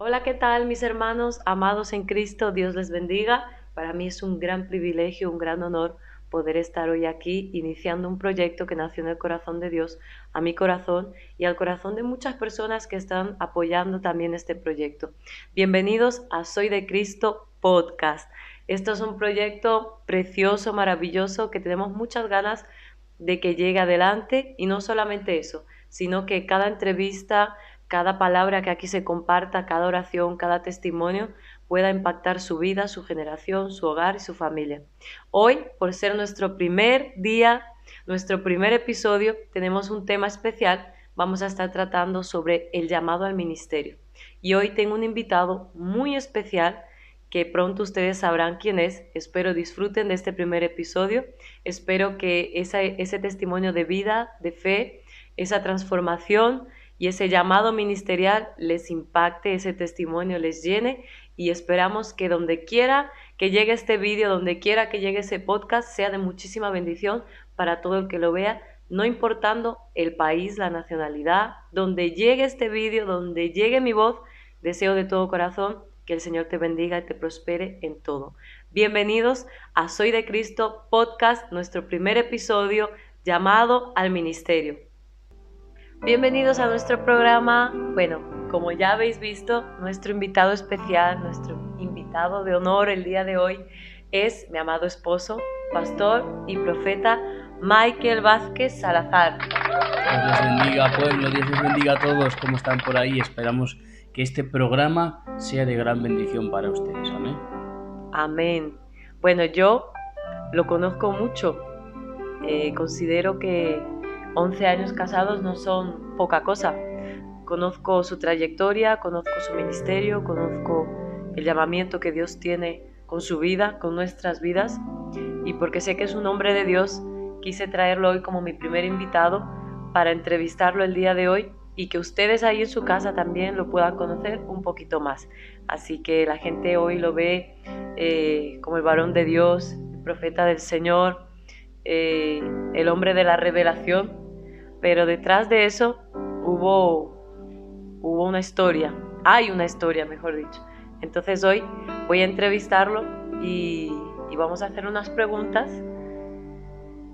Hola, ¿qué tal mis hermanos amados en Cristo? Dios les bendiga. Para mí es un gran privilegio, un gran honor poder estar hoy aquí iniciando un proyecto que nació en el corazón de Dios, a mi corazón y al corazón de muchas personas que están apoyando también este proyecto. Bienvenidos a Soy de Cristo Podcast. Esto es un proyecto precioso, maravilloso, que tenemos muchas ganas de que llegue adelante y no solamente eso, sino que cada entrevista, cada palabra que aquí se comparta, cada oración, cada testimonio pueda impactar su vida, su generación, su hogar y su familia. Hoy, por ser nuestro primer día, nuestro primer episodio, tenemos un tema especial. Vamos a estar tratando sobre el llamado al ministerio. Y hoy tengo un invitado muy especial que pronto ustedes sabrán quién es. Espero disfruten de este primer episodio. Espero que ese testimonio de vida, de fe, esa transformación y ese llamado ministerial les impacte, ese testimonio les llene, y esperamos que donde quiera que llegue este vídeo, donde quiera que llegue ese podcast, sea de muchísima bendición para todo el que lo vea, no importando el país, la nacionalidad. Donde llegue este vídeo, donde llegue mi voz, deseo de todo corazón que el Señor te bendiga y te prospere en todo. Bienvenidos a Soy de Cristo Podcast, nuestro primer episodio llamado al ministerio. Bienvenidos a nuestro programa. Bueno, como ya habéis visto, nuestro invitado especial, nuestro invitado de honor el día de hoy es mi amado esposo, pastor y profeta Michael Vázquez Salazar. Dios les bendiga, pueblo, Dios les bendiga a todos. ¿Cómo están por ahí? Esperamos que este programa sea de gran bendición para ustedes. Amén. Amén. Bueno, yo lo conozco mucho. Considero que 11 años casados no son poca cosa. Conozco su trayectoria, conozco su ministerio, conozco el llamamiento que Dios tiene con su vida, con nuestras vidas, y porque sé que es un hombre de Dios, quise traerlo hoy como mi primer invitado para entrevistarlo el día de hoy y que ustedes ahí en su casa también lo puedan conocer un poquito más. Así que la gente hoy lo ve como el varón de Dios, el profeta del Señor, el hombre de la revelación, pero detrás de eso hubo una historia, hay una historia, mejor dicho. Entonces hoy voy a entrevistarlo y vamos a hacer unas preguntas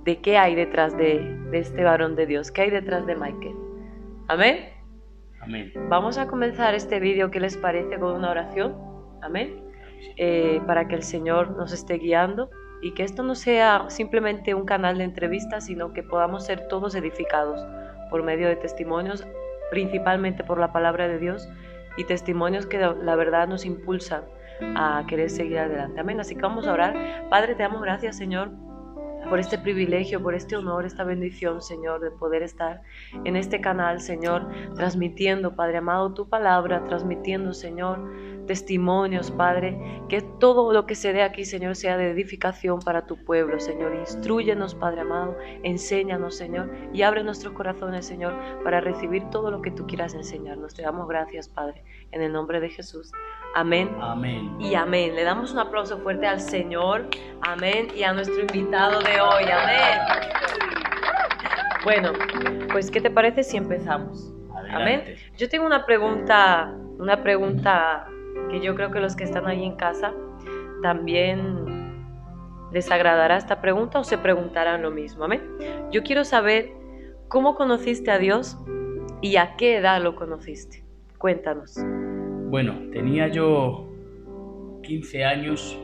de qué hay detrás de este varón de Dios, qué hay detrás de Michael. Amén. Amén. Vamos a comenzar este vídeo, ¿qué les parece? Con una oración. Amén. Para que el Señor nos esté guiando y que esto no sea simplemente un canal de entrevistas, sino que podamos ser todos edificados por medio de testimonios, principalmente por la palabra de Dios, y testimonios que la verdad nos impulsan a querer seguir adelante. Amén. Así que vamos a orar. Padre, te damos gracias, Señor, por este privilegio, por este honor, esta bendición, Señor, de poder estar en este canal, Señor, transmitiendo, Padre amado, tu palabra, transmitiendo, Señor, testimonios, Padre, que todo lo que se dé aquí, Señor, sea de edificación para tu pueblo, Señor. Instrúyenos, Padre amado, enséñanos, Señor, y abre nuestros corazones, Señor, para recibir todo lo que tú quieras enseñarnos. Te damos gracias, Padre, en el nombre de Jesús. Amén. Amén. Y amén. Le damos un aplauso fuerte al Señor. Amén. Y a nuestro invitado de hoy. Amén. Bueno, pues ¿qué te parece si empezamos? Adelante. Amén. Yo tengo una pregunta que yo creo que los que están ahí en casa también les agradará esta pregunta o se preguntarán lo mismo. Amén. Yo quiero saber cómo conociste a Dios y a qué edad lo conociste. Cuéntanos. Bueno, tenía yo 15 años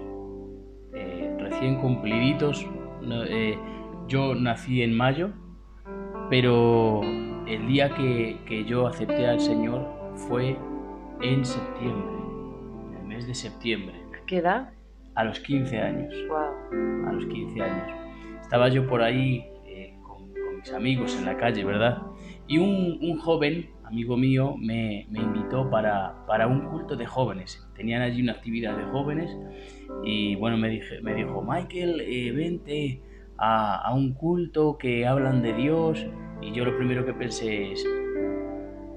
recién cumpliditos. Yo nací en mayo, pero el día que yo acepté al Señor fue en septiembre, en el mes de septiembre. ¿A qué edad? A los 15 años. Wow. A los 15 años. Estaba yo por ahí con mis amigos en la calle, ¿verdad? Y un joven, amigo mío, me invitó para un culto de jóvenes. Tenían allí una actividad de jóvenes y bueno, me dijo, Michael, vente a un culto que hablan de Dios. Y yo lo primero que pensé es,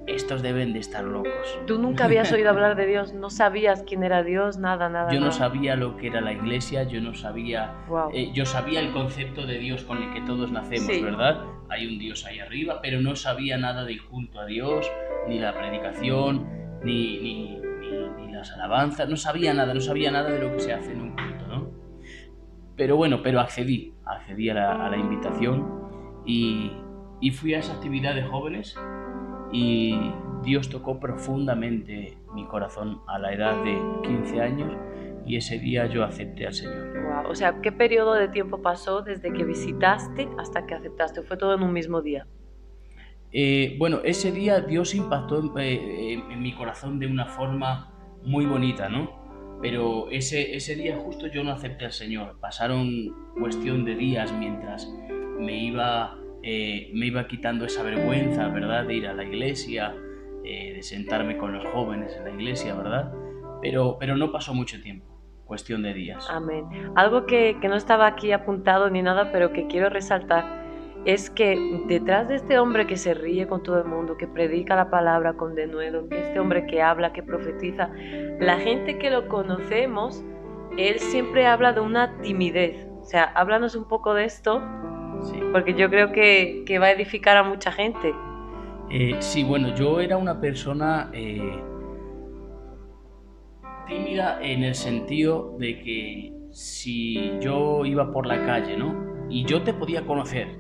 estos deben de estar locos. ¿Tú nunca habías oído hablar de Dios? ¿No sabías quién era Dios? Nada. Yo no sabía lo que era la iglesia, yo no sabía... Wow. Yo sabía el concepto de Dios con el que todos nacemos, Sí. ¿verdad? Hay un Dios ahí arriba, pero no sabía nada del culto a Dios, ni la predicación, ni las alabanzas, no sabía nada de lo que se hace en un culto, ¿no? Pero bueno, accedí a la invitación y fui a esa actividad de jóvenes y Dios tocó profundamente mi corazón a la edad de 15 años y ese día yo acepté al Señor. Wow. O sea, ¿qué periodo de tiempo pasó desde que visitaste hasta que aceptaste? ¿Fue todo en un mismo día? Bueno, ese día Dios impactó en mi corazón de una forma muy bonita, ¿no? Pero ese día justo yo no acepté al Señor. Pasaron cuestión de días mientras me iba quitando esa vergüenza, ¿verdad? De ir a la iglesia, de sentarme con los jóvenes en la iglesia, ¿verdad? Pero no pasó mucho tiempo, cuestión de días. Amén. Algo que no estaba aquí apuntado ni nada, pero que quiero resaltar, es que detrás de este hombre que se ríe con todo el mundo, que predica la palabra con denuedo, que este hombre que habla, que profetiza, la gente que lo conocemos, él siempre habla de una timidez. O sea, háblanos un poco de esto, Sí. porque yo creo que va a edificar a mucha gente. Sí, bueno, yo era una persona tímida en el sentido de que si yo iba por la calle, ¿no? Y yo te podía conocer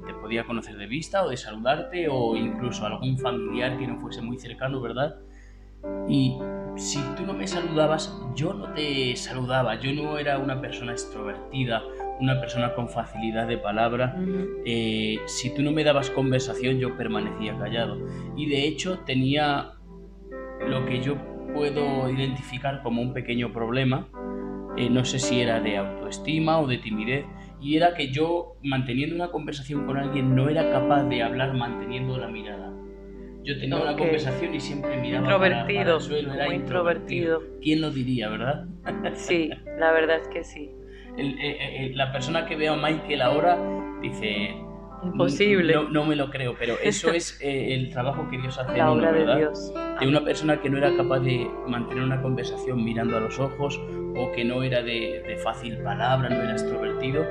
de vista o de saludarte o incluso algún familiar que no fuese muy cercano, ¿verdad? Y si tú no me saludabas, yo no te saludaba, yo no era una persona extrovertida, una persona con facilidad de palabra. Si tú no me dabas conversación, yo permanecía callado. Y de hecho tenía lo que yo puedo identificar como un pequeño problema, no sé si era de autoestima o de timidez, y era que yo, manteniendo una conversación con alguien, no era capaz de hablar manteniendo la mirada. Yo tenía una conversación y siempre miraba para el suelo, era muy introvertido. ¿Quién lo diría, verdad? Sí, la verdad es que sí. La persona que ve a Michael ahora dice... Imposible. No me lo creo, pero eso es el trabajo que Dios hace la en uno, obra ¿verdad? de Dios. De una persona que no era capaz de mantener una conversación mirando a los ojos o que no era de fácil palabra, no era extrovertido.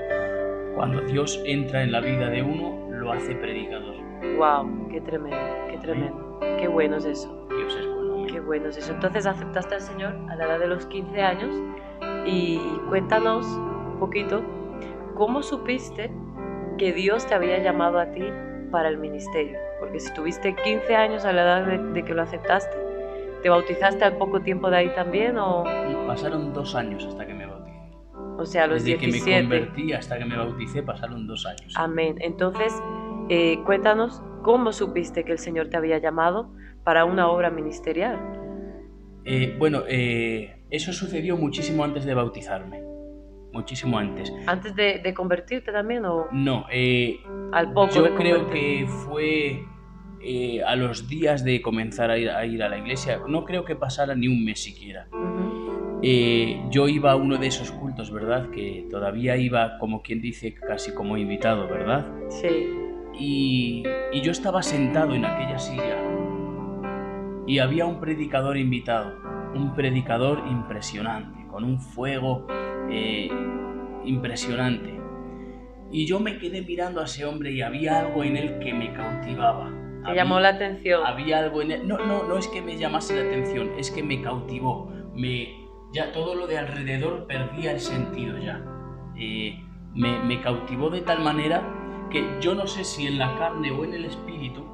Cuando Dios entra en la vida de uno, lo hace predicador. Wow, qué tremendo, qué tremendo. Qué bueno es eso. Dios es bueno. Qué bueno es eso. Entonces aceptaste al Señor a la edad de los 15 años y cuéntanos un poquito cómo supiste que Dios te había llamado a ti para el ministerio. Porque si tuviste 15 años a la edad de que lo aceptaste, ¿te bautizaste al poco tiempo de ahí también o...? Pasaron 2 años hasta que me bauticé. O sea, a los Desde 17. que me convertí hasta que me bauticé pasaron 2 años. Amén. Entonces, cuéntanos cómo supiste que el Señor te había llamado para una obra ministerial. Bueno, eso sucedió muchísimo antes de bautizarme. Muchísimo antes. ¿Antes de convertirte también o...? No, al poco yo de creo que fue a los días de comenzar a ir a la iglesia. No creo que pasara ni un mes siquiera. Yo iba a uno de esos cultos, ¿verdad? Que todavía iba, como quien dice, casi como invitado, ¿verdad? Sí. Y yo estaba sentado en aquella silla y había un predicador invitado, un predicador impresionante, con un fuego impresionante. Y yo me quedé mirando a ese hombre y había algo en él que me cautivaba. ¿Te llamó la atención? Había algo en él. No es que me llamase la atención, es que me cautivó. Ya todo lo de alrededor perdía el sentido ya. Me cautivó de tal manera que yo no sé si en la carne o en el espíritu,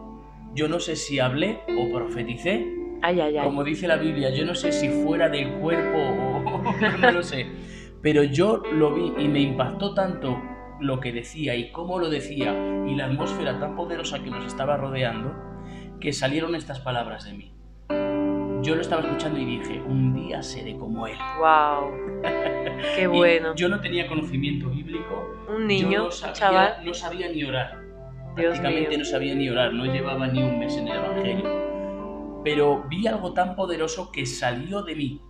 yo no sé si hablé o profeticé. Como dice la Biblia, yo no sé si fuera del cuerpo o no lo sé. Pero yo lo vi y me impactó tanto lo que decía y cómo lo decía y la atmósfera tan poderosa que nos estaba rodeando, que salieron estas palabras de mí. Yo lo estaba escuchando y dije, un día seré como él. ¡Wow! ¡Qué bueno! Yo no tenía conocimiento bíblico. Un niño, un chaval. No sabía ni orar. Dios Prácticamente mío. No sabía ni orar, no llevaba ni un mes en el Evangelio. Pero vi algo tan poderoso que salió de mí.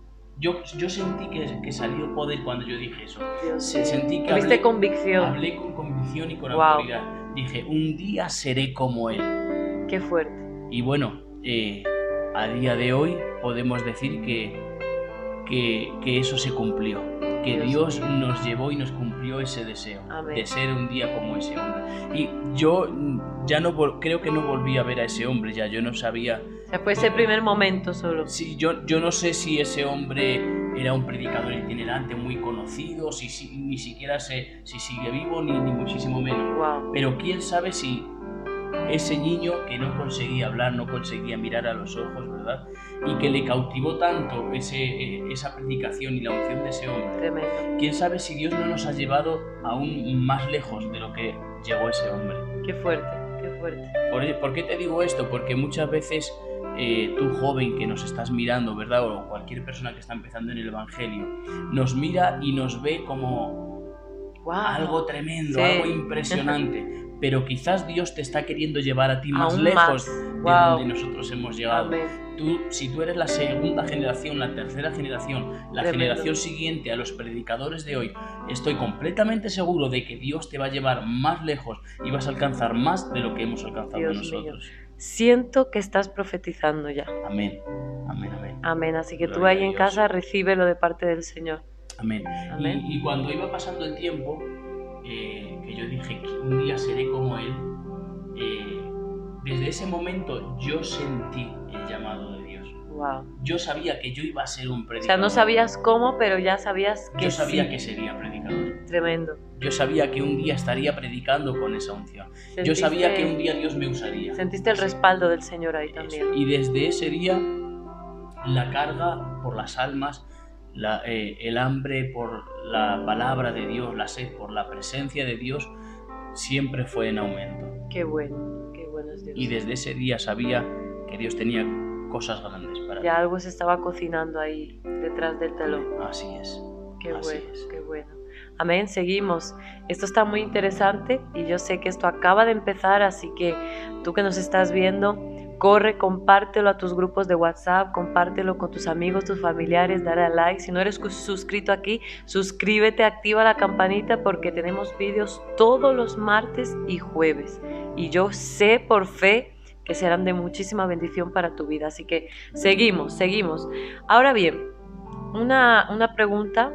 Yo sentí que salió poder cuando yo dije eso. Sentí que ¿Tuviste convicción? Hablé con convicción y con autoridad. Dije, un día seré como él. ¡Qué fuerte! Y bueno, a día de hoy podemos decir que eso se cumplió. Que Dios nos llevó y nos cumplió ese deseo. Amén. De ser un día como ese hombre. Y yo ya creo que no volví a ver a ese hombre ya. Yo no sabía O sea, fue ese primer momento solo. Sí, yo no sé si ese hombre era un predicador itinerante muy conocido, ni siquiera sé si sigue vivo, ni muchísimo menos. Wow. Pero quién sabe si ese niño que no conseguía hablar, no conseguía mirar a los ojos, ¿verdad? Y que le cautivó tanto esa predicación y la unción de ese hombre. Tremendo. Quién sabe si Dios no nos ha llevado aún más lejos de lo que llegó ese hombre. Qué fuerte, qué fuerte. ¿Por qué te digo esto? Porque muchas veces tú joven que nos estás mirando, ¿verdad? O cualquier persona que está empezando en el Evangelio, nos mira y nos ve como algo tremendo, sí, algo impresionante. Pero quizás Dios te está queriendo llevar a ti más aún lejos más. de donde nosotros hemos llegado. Amén. Si tú eres la segunda generación, la tercera generación, la Tremendo. generación siguiente a los predicadores de hoy, estoy completamente seguro de que Dios te va a llevar más lejos y vas a alcanzar más de lo que hemos alcanzado Dios nosotros. Mío. Siento que estás profetizando ya. Amén, amén, amén. Amén, así que tú Gloria ahí a en Dios. casa recíbelo de parte del Señor. Amén. Amén. Y cuando iba pasando el tiempo, que yo dije que un día seré como Él, desde ese momento yo sentí el llamado de Dios. Wow. Yo sabía que yo iba a ser un O predicador. sea, no sabías cómo, pero ya sabías que Yo sabía sí. que sería predicador. Tremendo. Yo sabía que un día estaría predicando con esa unción. Yo sabía que un día Dios me usaría. Sentiste el respaldo del Señor ahí también. Y desde ese día, la carga por las almas, el hambre por la palabra de Dios, la sed por la presencia de Dios, siempre fue en aumento. Qué bueno es Dios. Y desde ese día sabía que Dios tenía cosas grandes para mí. Ya algo se estaba cocinando ahí detrás del telón. Así es. Qué Así bueno, es. qué bueno. Amén, seguimos. Esto está muy interesante y yo sé que esto acaba de empezar, así que tú que nos estás viendo, corre, compártelo a tus grupos de WhatsApp, compártelo con tus amigos, tus familiares, dale a like. Si no eres suscrito aquí, suscríbete, activa la campanita porque tenemos vídeos todos los martes y jueves. Y yo sé por fe que serán de muchísima bendición para tu vida. Así que seguimos. Ahora bien, una pregunta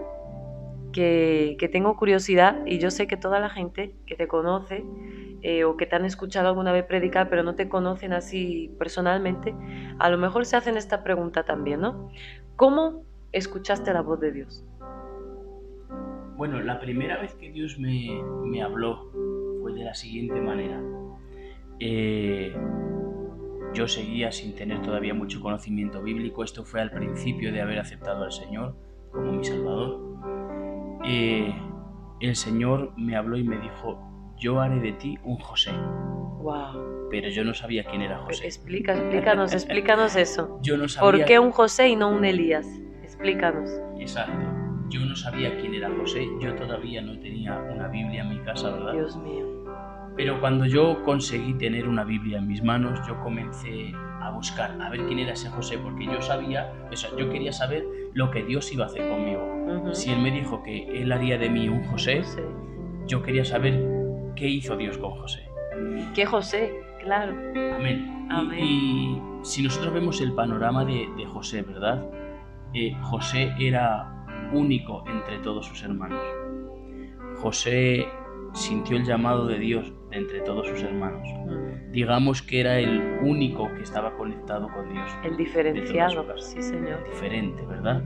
que tengo curiosidad, y yo sé que toda la gente que te conoce o que te han escuchado alguna vez predicar pero no te conocen así personalmente, a lo mejor se hacen esta pregunta también, ¿no? ¿Cómo escuchaste la voz de Dios? Bueno, la primera vez que Dios me habló fue de la siguiente manera. Yo seguía sin tener todavía mucho conocimiento bíblico. Esto fue al principio de haber aceptado al Señor como mi Salvador. El Señor me habló y me dijo: yo haré de ti un José. Wow. Pero yo no sabía quién era José. Explícanos eso. Yo no sabía. ¿Por qué un José y no un Elías? Explícanos. Exacto. Yo no sabía quién era José. Yo todavía no tenía una Biblia en mi casa, ¿verdad? Dios mío. Pero cuando yo conseguí tener una Biblia en mis manos, yo comencé a buscar, a ver quién era ese José, porque yo quería saber lo que Dios iba a hacer conmigo. Uh-huh. Si Él me dijo que Él haría de mí un José, yo quería saber qué hizo Dios con José. ¿Y qué José? Claro. Amén. Amén. Y si nosotros vemos el panorama de José, ¿verdad? José era único entre todos sus hermanos. José sintió el llamado de Dios de entre todos sus hermanos. Digamos que era el único que estaba conectado con Dios. El diferenciado, sí, Señor. El diferente, ¿verdad?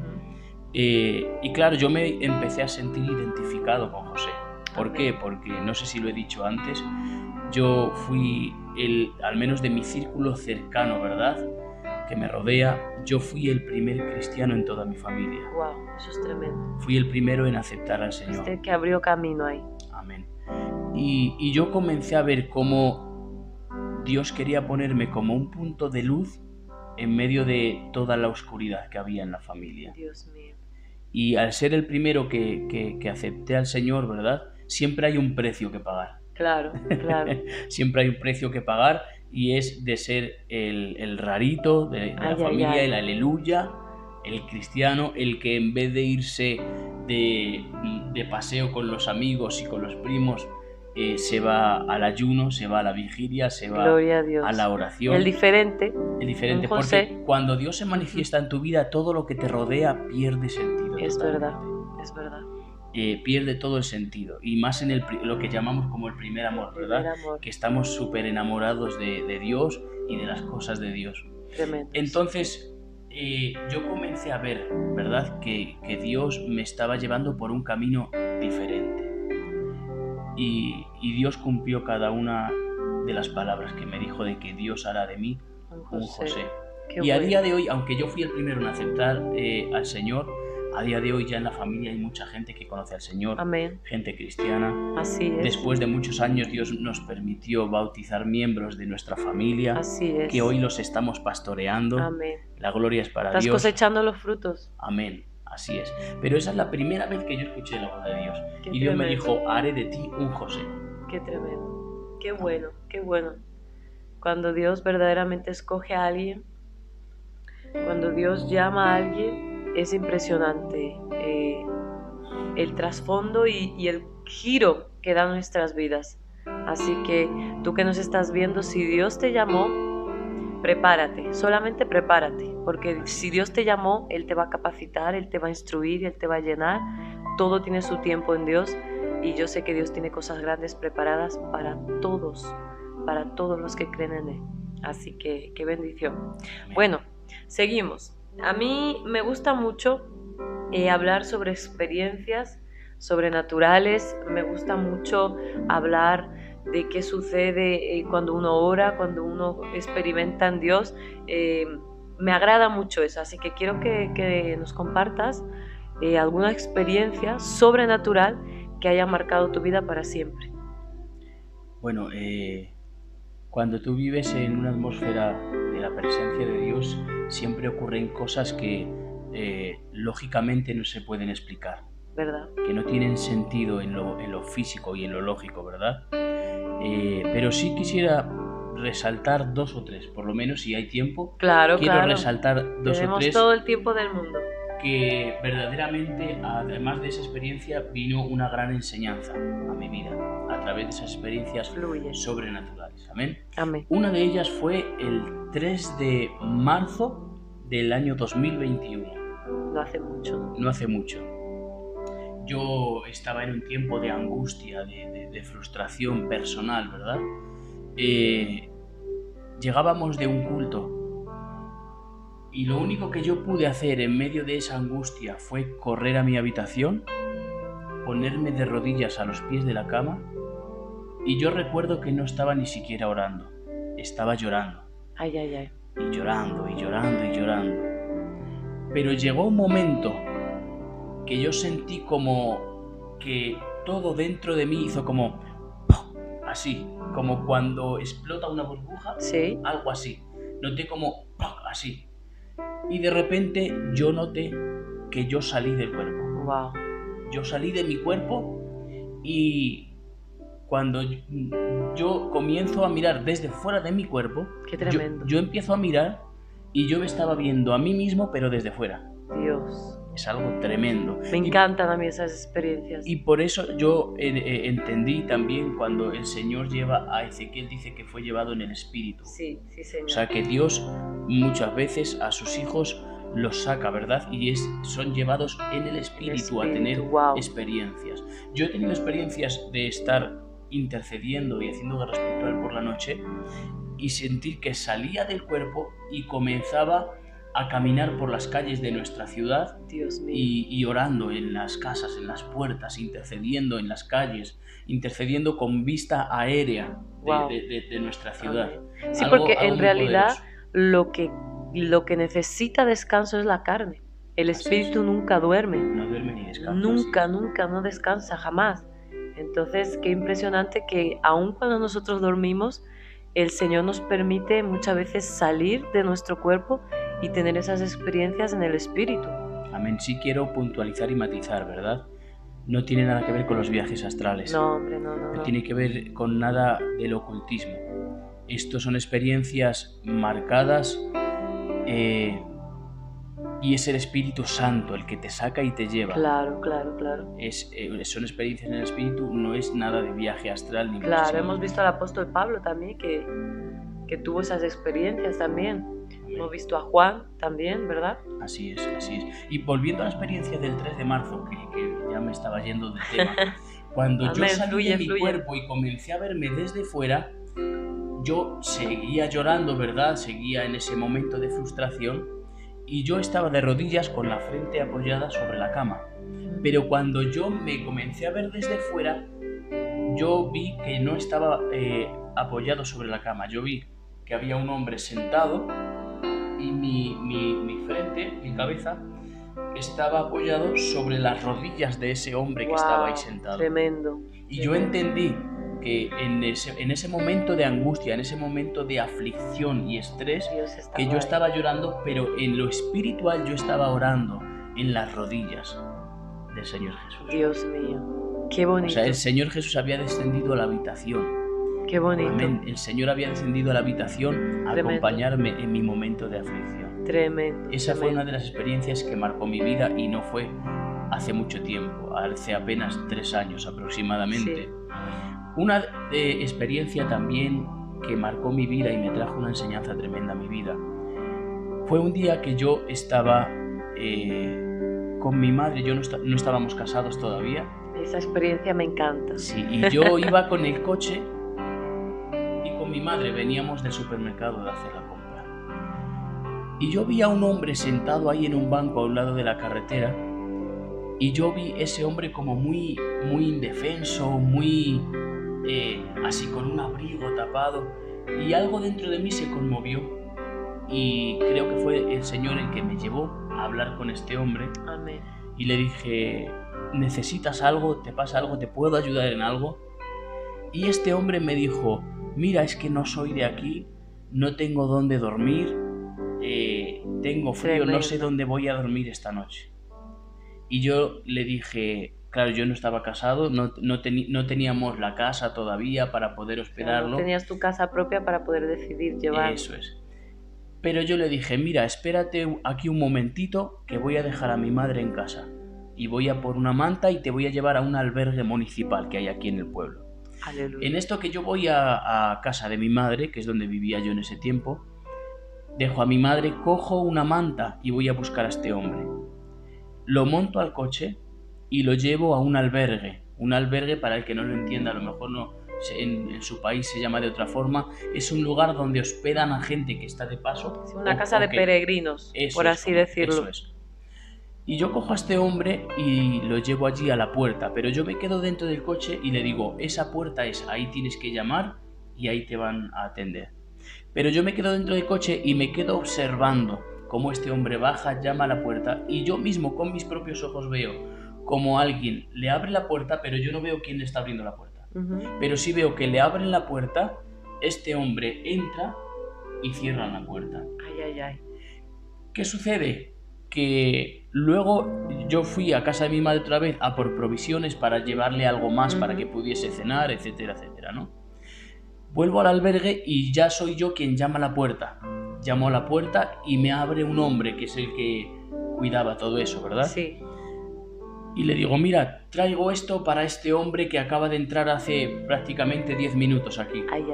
Y claro, yo me empecé a sentir identificado con José. ¿Por qué? Porque, no sé si lo he dicho antes, yo fui al menos de mi círculo cercano, ¿verdad?, que me rodea, yo fui el primer cristiano en toda mi familia. Wow, eso es tremendo. Fui el primero en aceptar al Señor. Este que abrió camino ahí. Amén. Y yo comencé a ver cómo Dios quería ponerme como un punto de luz en medio de toda la oscuridad que había en la familia. Dios mío. Y al ser el primero que acepté al Señor, ¿verdad?, siempre hay un precio que pagar. Claro. Siempre hay un precio que pagar, y es de ser el rarito de la familia, el aleluya, el cristiano, el que en vez de irse de paseo con los amigos y con los primos, se va al ayuno, se va a la vigilia, se va a la oración. El diferente, porque cuando Dios se manifiesta en tu vida, todo lo que te rodea pierde sentido. Es verdad. Pierde todo el sentido, y más en lo que llamamos como el primer amor, ¿verdad? Que estamos súper enamorados de Dios y de las cosas de Dios. Tremendo. Entonces, yo comencé a ver, ¿verdad?, que Dios me estaba llevando por un camino diferente. Y Dios cumplió cada una de las palabras que me dijo de que Dios hará de mí un José. Qué Y a bueno. día de hoy, aunque yo fui el primero en aceptar al Señor, a día de hoy ya en la familia hay mucha gente que conoce al Señor, Amén. gente cristiana. Así es. Después de muchos años Dios nos permitió bautizar miembros de nuestra familia, Así es. que hoy los estamos pastoreando. Amén. La gloria es para Estás Dios. cosechando los frutos. Amén. Así es. Pero esa es la primera vez que yo escuché la voz de Dios. Qué Y Dios me tremendo. dijo, haré de ti un José. Qué tremendo. Qué bueno, qué bueno. Cuando Dios verdaderamente escoge a alguien, cuando Dios llama a alguien, es impresionante el trasfondo y el giro que da nuestras vidas. Así que tú que nos estás viendo, si Dios te llamó, prepárate, solamente prepárate, porque si Dios te llamó, Él te va a capacitar, Él te va a instruir, Él te va a llenar. Todo tiene su tiempo en Dios y yo sé que Dios tiene cosas grandes preparadas para todos los que creen en Él. Así que qué bendición. Bueno, seguimos. A mí me gusta mucho hablar sobre experiencias sobrenaturales, me gusta mucho hablar de qué sucede cuando uno ora, cuando uno experimenta en Dios. Me agrada mucho eso, así que quiero que nos compartas alguna experiencia sobrenatural que haya marcado tu vida para siempre. Bueno, cuando tú vives en una atmósfera de la presencia de Dios, siempre ocurren cosas que lógicamente no se pueden explicar, ¿Verdad? que no tienen sentido en lo físico y en lo lógico, ¿verdad? Pero sí quisiera resaltar dos o tres, por lo menos si hay tiempo. Claro, Quiero claro. resaltar dos Tenemos o tres todo el tiempo del mundo. que verdaderamente, además de esa experiencia, vino una gran enseñanza a mi vida, a través de esas experiencias Fluye. sobrenaturales. Amén. Amén. Una de ellas fue el 3 de marzo del año 2021. No hace mucho. No hace mucho. Yo estaba en un tiempo de angustia, de frustración personal, ¿verdad? Llegábamos de un culto y lo único que yo pude hacer en medio de esa angustia fue correr a mi habitación, ponerme de rodillas a los pies de la cama y yo recuerdo que no estaba ni siquiera orando, estaba llorando. Ay, ay, ay. Y llorando, y llorando, y llorando. Pero llegó un momento que yo sentí como que todo dentro de mí hizo como así, como cuando explota una burbuja, Sí. algo así. Noté como así. Y de repente yo noté que yo salí del cuerpo. Wow. Yo salí de mi cuerpo y cuando yo comienzo a mirar desde fuera de mi cuerpo, Qué tremendo. yo empiezo a mirar y yo me estaba viendo a mí mismo pero desde fuera. Dios. Es algo tremendo. Me encantan a mí esas experiencias. Y por eso yo entendí también cuando el Señor lleva a Ezequiel, dice que fue llevado en el Espíritu. Sí, sí, Señor. O sea que Dios muchas veces a sus hijos los saca, ¿verdad? Y son llevados en el Espíritu a tener experiencias. Yo he tenido experiencias de estar intercediendo y haciendo guerra espiritual por la noche y sentir que salía del cuerpo y comenzaba a caminar por las calles de nuestra ciudad. Dios mío. Y orando en las casas, en las puertas, intercediendo en las calles, intercediendo con vista aérea de nuestra ciudad. Amén. Sí, porque en realidad lo que necesita descanso es la carne. El espíritu nunca duerme. No duerme ni descansa. Nunca no descansa, jamás. Entonces, qué impresionante que aun cuando nosotros dormimos, el Señor nos permite muchas veces salir de nuestro cuerpo y tener esas experiencias en el espíritu. Amén. Sí quiero puntualizar y matizar, ¿verdad? No tiene nada que ver con los viajes astrales. No, hombre, no. No tiene que ver con nada del ocultismo. Estos son experiencias marcadas y es el Espíritu Santo el que te saca y te lleva. Claro. Son experiencias en el Espíritu, no es nada de viaje astral. Ni claro, hemos visto al apóstol Pablo también que tuvo esas experiencias también. Amén. Hemos visto a Juan también, ¿verdad? Así es. Y volviendo a la experiencia del 3 de marzo, que ya me estaba yendo del tema, cuando yo salí de mi cuerpo y comencé a verme desde fuera, yo seguía llorando, ¿verdad? Seguía en ese momento de frustración y yo estaba de rodillas con la frente apoyada sobre la cama. Pero cuando yo me comencé a ver desde fuera, yo vi que no estaba apoyado sobre la cama. Yo vi que había un hombre sentado y mi frente, mi cabeza, estaba apoyado sobre las rodillas de ese hombre que estaba ahí sentado. Tremendo. Y yo entendí que en ese momento de angustia, en ese momento de aflicción y estrés, que yo estaba llorando, pero en lo espiritual yo estaba orando en las rodillas del Señor Jesús. Dios mío, qué bonito. O sea, el Señor Jesús había descendido a la habitación. Qué bonito. Amén. El Señor había descendido a la habitación a acompañarme en mi momento de aflicción. Tremendo. Esa fue una de las experiencias que marcó mi vida y no fue hace mucho tiempo, hace apenas 3 años aproximadamente. Sí. Una experiencia también que marcó mi vida y me trajo una enseñanza tremenda a mi vida fue un día que yo estaba con mi madre, no estábamos casados todavía. Esa experiencia me encanta. Sí, y yo iba con el coche y con mi madre veníamos del supermercado de hacer la compra. Y yo vi a un hombre sentado ahí en un banco a un lado de la carretera y yo vi ese hombre como muy indefenso, muy así con un abrigo tapado, y algo dentro de mí se conmovió y creo que fue el Señor el que me llevó a hablar con este hombre. Amén. Y le dije: ¿necesitas algo? ¿Te pasa algo? ¿Te puedo ayudar en algo? Y este hombre me dijo: mira, es que no soy de aquí, no tengo dónde dormir, tengo frío, no sé dónde voy a dormir esta noche. Y yo le dije, claro, yo no estaba casado, no teníamos la casa todavía para poder hospedarlo. No tenías tu casa propia para poder decidir llevarlo. Eso es. Pero yo le dije: mira, espérate aquí un momentito, que voy a dejar a mi madre en casa. Y voy a por una manta y te voy a llevar a un albergue municipal que hay aquí en el pueblo. Aleluya. En esto que yo voy a casa de mi madre, que es donde vivía yo en ese tiempo, dejo a mi madre, cojo una manta y voy a buscar a este hombre. Lo monto al coche y lo llevo a un albergue. Un albergue, para el que no lo entienda, a lo mejor no, en su país se llama de otra forma, es un lugar donde hospedan a gente que está de paso. Sí, una casa de peregrinos, por así decirlo. Eso es. Y yo cojo a este hombre y lo llevo allí a la puerta, pero yo me quedo dentro del coche y le digo: esa puerta es, ahí tienes que llamar y ahí te van a atender. Pero yo me quedo dentro del coche y me quedo observando cómo este hombre baja, llama a la puerta, y yo mismo con mis propios ojos veo como alguien le abre la puerta, pero yo no veo quién le está abriendo la puerta. Pero sí veo que le abren la puerta, este hombre entra y cierran la puerta. Ay. ¿Qué sucede? Que luego yo fui a casa de mi madre otra vez a por provisiones para llevarle algo más para que pudiese cenar, etcétera, etcétera, ¿no? Vuelvo al albergue y ya soy yo quien llama a la puerta. Llamo a la puerta y me abre un hombre que es el que cuidaba todo eso, ¿verdad? Sí. Y le digo: mira, traigo esto para este hombre que acaba de entrar hace prácticamente 10 minutos aquí. Ay.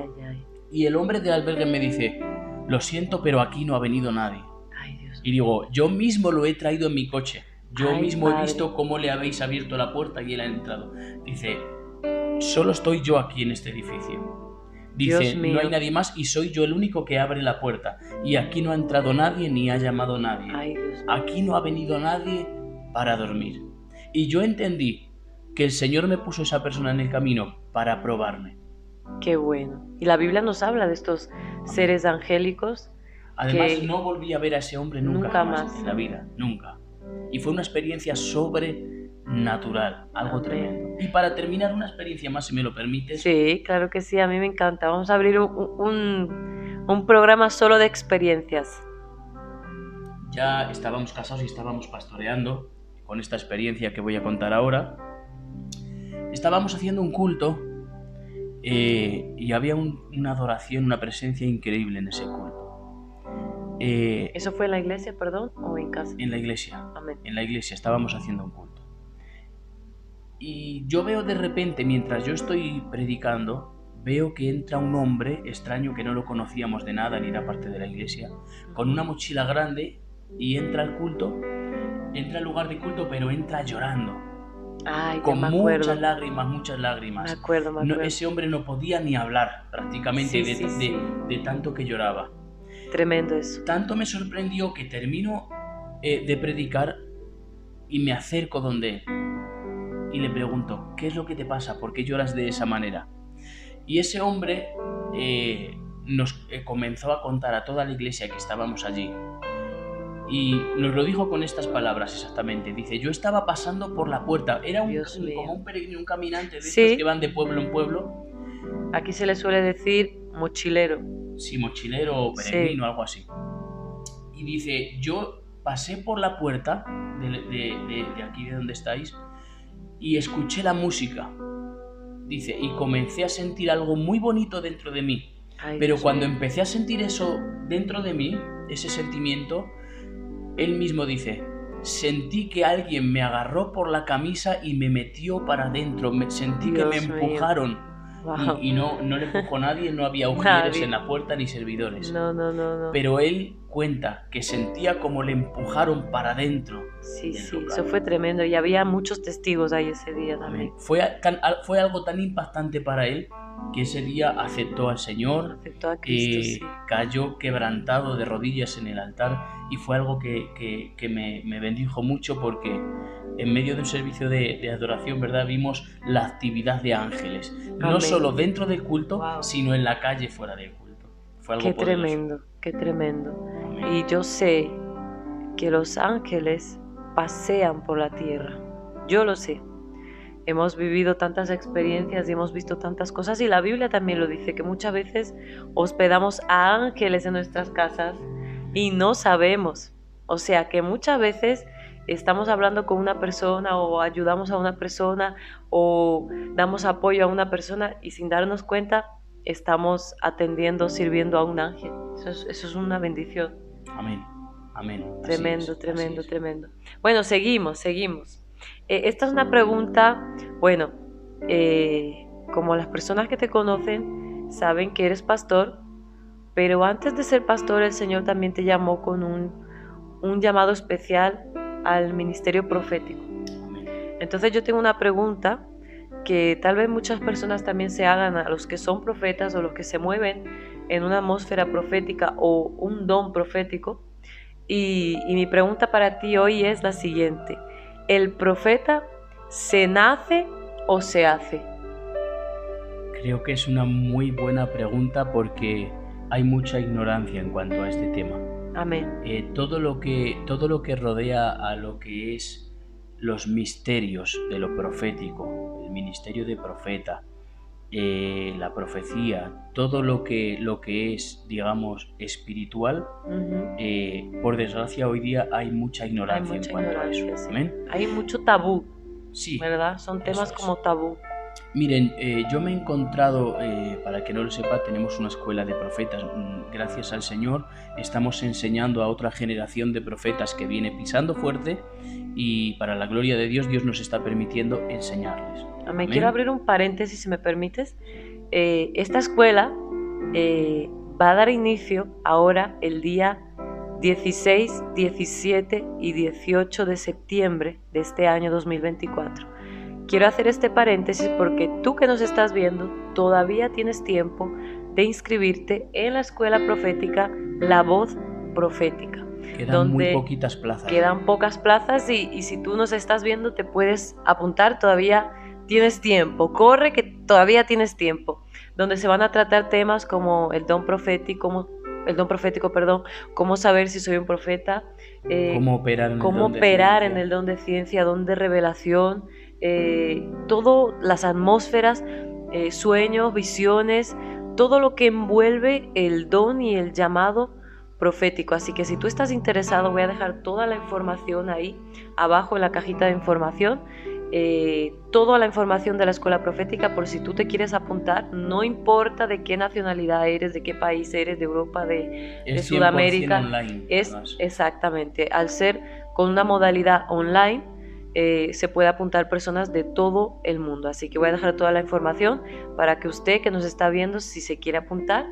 Y el hombre del albergue me dice: lo siento, pero aquí no ha venido nadie. Ay, Dios. Y digo: yo mismo lo he traído en mi coche. Yo mismo padre. He visto cómo le habéis abierto la puerta y él ha entrado. Dice: solo estoy yo aquí en este edificio. Dice: no hay nadie más y soy yo el único que abre la puerta. Y aquí no ha entrado nadie ni ha llamado nadie. Ay, Dios mío. Aquí no ha venido nadie para dormir. Y yo entendí que el Señor me puso esa persona en el camino para probarme. Qué bueno. Y la Biblia nos habla de estos seres angélicos. Además, no volví a ver a ese hombre nunca más en la vida, nunca. Y fue una experiencia sobrenatural, algo tremendo. Y para terminar, una experiencia más, si me lo permites. Sí, claro que sí, a mí me encanta. Vamos a abrir un programa solo de experiencias. Ya estábamos casados y estábamos pastoreando con esta experiencia que voy a contar ahora. Estábamos haciendo un culto y había una adoración, una presencia increíble en ese culto. ¿Eso fue en la iglesia, perdón, o en casa? En la iglesia. Amén. En la iglesia estábamos haciendo un culto. Y yo veo de repente, mientras yo estoy predicando, veo que entra un hombre extraño que no lo conocíamos de nada ni era parte de la iglesia, con una mochila grande, y entra al culto, entra al lugar de culto, pero entra llorando. Ay, ya con me muchas acuerdo. lágrimas, muchas Me lágrimas. acuerdo, me No, acuerdo. ese hombre no podía ni hablar prácticamente Sí, sí, sí. de tanto que lloraba. Tremendo eso. Tanto me sorprendió que termino de predicar y me acerco donde él y le pregunto, ¿qué es lo que te pasa? ¿Por qué lloras de esa manera? Y ese hombre nos comenzó a contar a toda la iglesia que estábamos allí. Y nos lo dijo con estas palabras exactamente. Dice, yo estaba pasando por la puerta. Era Dios como mío. un peregrino, un caminante de estos que Sí, van de pueblo en pueblo. aquí se le suele decir mochilero. Sí, mochilero o Sí. peregrino, algo así. Y dice, yo pasé por la puerta de aquí de donde estáis y escuché la música. Dice, y comencé a sentir algo muy bonito dentro de mí. Ay, Pero Dios cuando mío. empecé a sentir eso dentro de mí, ese sentimiento, él mismo dice, sentí que alguien me agarró por la camisa y me metió para adentro. Sentí que me Dios mío. empujaron. Wow. Y no le empujó nadie, no había ujieres en Nadie. la puerta ni servidores. No, no, no, no. Pero él cuenta que sentía como le empujaron para adentro Sí, del sí, local. eso fue tremendo. Y había muchos testigos ahí ese día Amén. también. Fue algo tan impactante para él que ese día aceptó al Señor, Aceptó a Cristo, sí. cayó quebrantado de rodillas en el altar y fue algo que me bendijo mucho porque en medio de un servicio de adoración, ¿verdad? Vimos la actividad de ángeles, no Amén. solo dentro del culto, Wow. sino en la calle fuera del culto. Fue algo Qué poderoso. tremendo, qué tremendo. Amén. Y yo sé que los ángeles pasean por la tierra. Yo lo sé. Hemos vivido tantas experiencias y hemos visto tantas cosas y la Biblia también lo dice, que muchas veces hospedamos a ángeles en nuestras casas y no sabemos. O sea que muchas veces estamos hablando con una persona o ayudamos a una persona o damos apoyo a una persona y sin darnos cuenta estamos atendiendo, sirviendo a un ángel. Eso es una bendición. Amén. Amén. Tremendo, Así tremendo, es. tremendo. Bueno, seguimos. Esta es una pregunta, bueno, como las personas que te conocen saben que eres pastor, pero antes de ser pastor el Señor también te llamó con un llamado especial al ministerio profético. Amén. Entonces yo tengo una pregunta que tal vez muchas personas también se hagan a los que son profetas o los que se mueven en una atmósfera profética o un don profético. Y mi pregunta para ti hoy es la siguiente. ¿El profeta se nace o se hace? Creo que es una muy buena pregunta porque hay mucha ignorancia en cuanto a este tema. Amén. Todo lo que rodea a lo que es los misterios de lo profético, el ministerio de profeta, la profecía, todo lo que es, digamos, espiritual, por desgracia hoy día hay mucha ignorancia en cuanto a eso. Sí. ¿Amén? Hay mucho tabú, sí, ¿verdad? Son temas como tabú. Miren, yo me he encontrado, para que no lo sepa, tenemos una escuela de profetas. Gracias al Señor estamos enseñando a otra generación de profetas que viene pisando fuerte y para la gloria de Dios, Dios nos está permitiendo enseñarles. Amén. Quiero abrir un paréntesis, si me permites. Esta escuela va a dar inicio ahora el día 16, 17 y 18 de septiembre de este año 2024. Quiero hacer este paréntesis porque tú que nos estás viendo todavía tienes tiempo de inscribirte en la escuela profética La Voz Profética. Quedan muy poquitas plazas. Quedan pocas plazas y si tú nos estás viendo te puedes apuntar, todavía tienes tiempo. Corre que todavía tienes tiempo. Donde se van a tratar temas como el don profético, cómo saber si soy un profeta, cómo operar en el don de ciencia, don de revelación, todas las atmósferas, sueños, visiones, todo lo que envuelve el don y el llamado profético. Así que si tú estás interesado, voy a dejar toda la información ahí abajo en la cajita de información, toda la información de la escuela profética por si tú te quieres apuntar, no importa de qué nacionalidad eres, de qué país eres, de Europa, de Sudamérica, online, exactamente, al ser con una modalidad online, se puede apuntar personas de todo el mundo. Así que voy a dejar toda la información para que usted que nos está viendo, si se quiere apuntar,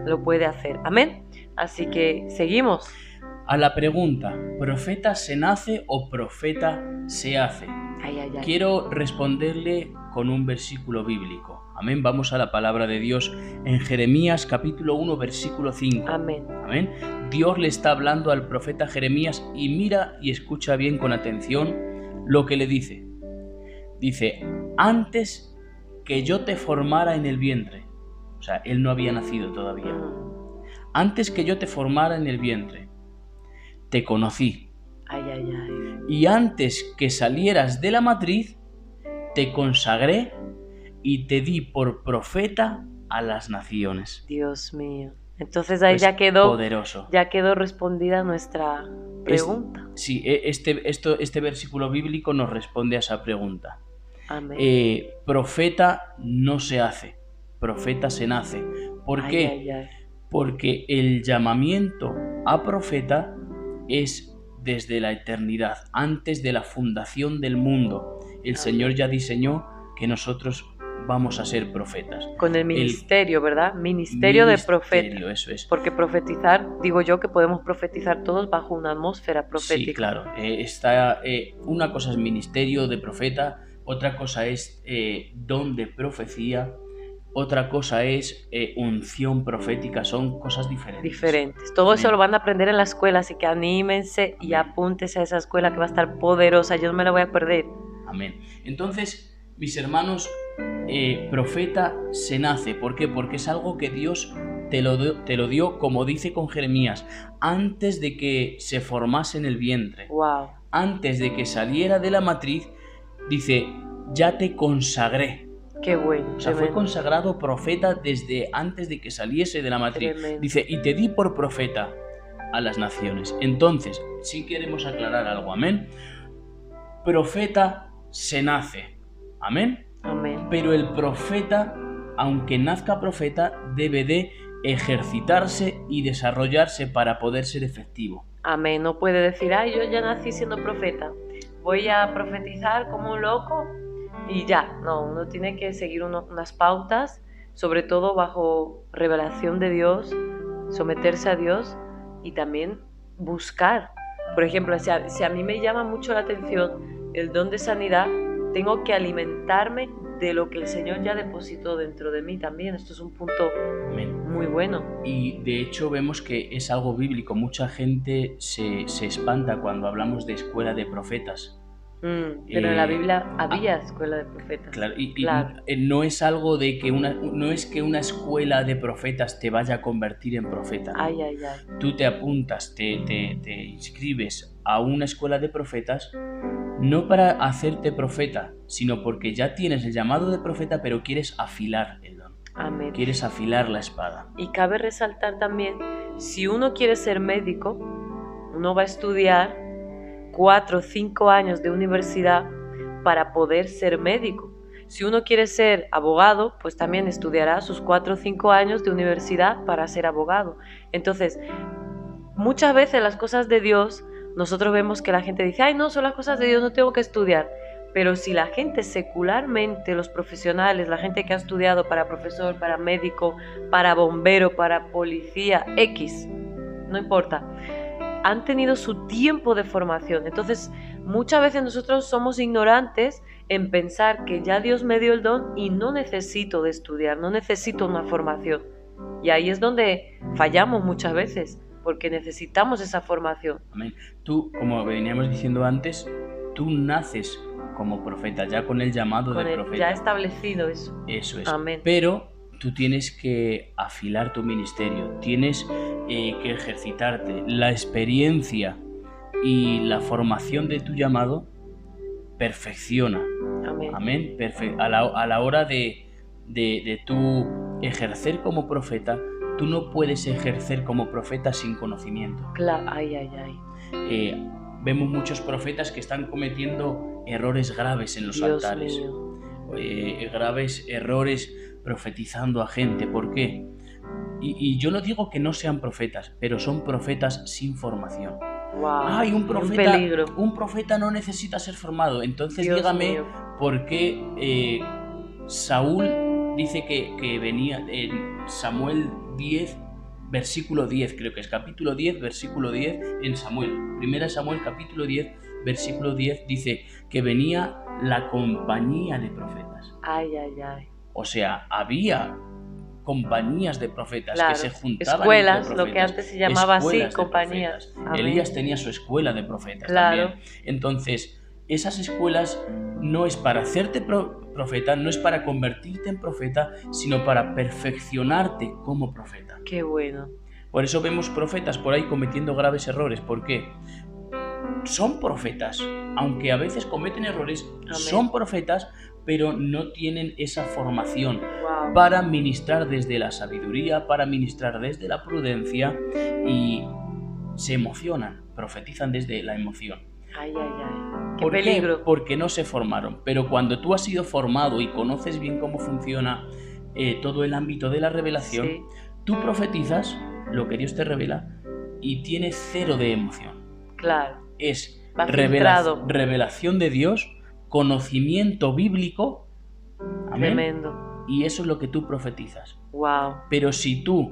lo puede hacer. Amén. Así que seguimos. a la pregunta, ¿profeta se nace o profeta se hace? Ay, ay, ay. Quiero responderle con un versículo bíblico. Amén. Vamos a la palabra de Dios en Jeremías capítulo 1, versículo 5. Amén. Amén. Dios le está hablando al profeta Jeremías y mira y escucha bien con atención lo que le dice. Dice, antes que yo te formara en el vientre. O sea, él no había nacido todavía. Antes que yo te formara en el vientre, te conocí. Ay, ay, ay. Y antes que salieras de la matriz, te consagré y te di por profeta a las naciones. Dios mío. Entonces ahí Pues poderoso. ya quedó respondida nuestra pregunta. Sí, este versículo bíblico nos responde a esa pregunta. Amén. Profeta no se hace, profeta se nace. ¿Por qué? Ay, ay. Porque el llamamiento a profeta es desde la eternidad, antes de la fundación del mundo. El Señor ya diseñó que nosotros vamos a ser profetas. Con el ministerio, ¿verdad? Ministerio de profeta. Eso es. Porque profetizar, digo yo que podemos profetizar todos bajo una atmósfera profética. Sí, claro. Una cosa es ministerio de profeta, otra cosa es don de profecía, otra cosa es unción profética, son cosas diferentes. Todo eso lo van a aprender en la escuela, así que anímense y apúntense a esa escuela que va a estar poderosa, yo no me la voy a perder. Amén. Entonces, mis hermanos, profeta se nace. ¿Por qué? Porque es algo que Dios te lo dio, como dice con Jeremías, antes de que se formase en el vientre. Wow. Antes de que saliera de la matriz, dice, ya te consagré. Qué bueno. O sea, tremendo. fue consagrado profeta desde antes de que saliese de la matriz. Tremendo. Dice, y te di por profeta a las naciones. Entonces, sí queremos aclarar algo, amén. Profeta se nace, amén. Amén. Pero el profeta, aunque nazca profeta, debe de ejercitarse y desarrollarse para poder ser efectivo. Amén. No puede decir, ay, yo ya nací siendo profeta, voy a profetizar como un loco y ya. No, uno tiene que seguir unas pautas, sobre todo bajo revelación de Dios, someterse a Dios y también buscar. Por ejemplo, si a mí me llama mucho la atención el don de sanidad, tengo que alimentarme de lo que el Señor ya depositó dentro de mí también. Esto es un punto muy bueno. Y de hecho vemos que es algo bíblico. Mucha gente se espanta cuando hablamos de escuela de profetas. Pero en la Biblia había escuela de profetas. Claro, Claro. no es algo de que no es que una escuela de profetas te vaya a convertir en profeta. Ay, ay, ay. Tú te apuntas, te inscribes a una escuela de profetas no para hacerte profeta, sino porque ya tienes el llamado de profeta, pero quieres afilar el don. Amén. Quieres afilar la espada. Y cabe resaltar también, si uno quiere ser médico, uno va a estudiar 4 o 5 años de universidad para poder ser médico. Si uno quiere ser abogado, pues también estudiará sus 4 o 5 años de universidad para ser abogado. Entonces, muchas veces las cosas de Dios, nosotros vemos que la gente dice, ay, no, son las cosas de Dios, no tengo que estudiar. Pero si la gente secularmente, los profesionales, la gente que ha estudiado para profesor, para médico, para bombero, para policía, X, no importa, han tenido su tiempo de formación. Entonces, muchas veces nosotros somos ignorantes en pensar que ya Dios me dio el don y no necesito de estudiar, no necesito una formación. Y ahí es donde fallamos muchas veces, porque necesitamos esa formación. Amén. Tú, como veníamos diciendo antes, tú naces como profeta, ya con el llamado de profeta. Ya establecido eso. Eso es. Amén. Pero tú tienes que afilar tu ministerio, tienes que ejercitarte. La experiencia y la formación de tu llamado perfecciona. Amén. Amén. A la hora de tú ejercer como profeta, tú no puedes ejercer como profeta sin conocimiento. Claro. Ay, ay, ay. Vemos muchos profetas que están cometiendo errores graves en los Dios altares. mío. Graves errores profetizando a gente. ¿Por qué? Y yo no digo que no sean profetas, pero son profetas sin formación. Wow. Ay, un peligro. Un profeta no necesita ser formado. Entonces Dios dígame mío. por qué Saúl dice que venía en Samuel 10, versículo 10, creo que es capítulo 10, versículo 10 en Samuel. Primera Samuel, capítulo 10, versículo 10, dice que venía la compañía de profetas. Ay, ay, ay. O sea, había compañías de profetas que Claro, se juntaban escuelas, entre profetas. lo que antes se llamaba así, Escuelas de compañías. profetas. Amén. Elías tenía su escuela de profetas Claro. también. Entonces, esas escuelas no es para hacerte profeta, no es para convertirte en profeta, sino para perfeccionarte como profeta. Qué bueno. Por eso vemos profetas por ahí cometiendo graves errores. ¿Por qué? Son profetas, aunque a veces cometen errores, Amén. son profetas, pero no tienen esa formación Wow. para ministrar desde la sabiduría, para ministrar desde la prudencia, y se emocionan, profetizan desde la emoción. Ay, ay, ay. Qué ¿Por qué? peligro. Porque no se formaron. Pero cuando tú has sido formado y conoces bien cómo funciona todo el ámbito de la revelación, Sí. tú profetizas lo que Dios te revela y tienes cero de emoción. Claro. Es Va filtrado. revelación de Dios, conocimiento bíblico. Amén. Tremendo. Y eso es lo que tú profetizas. Wow. Pero si tú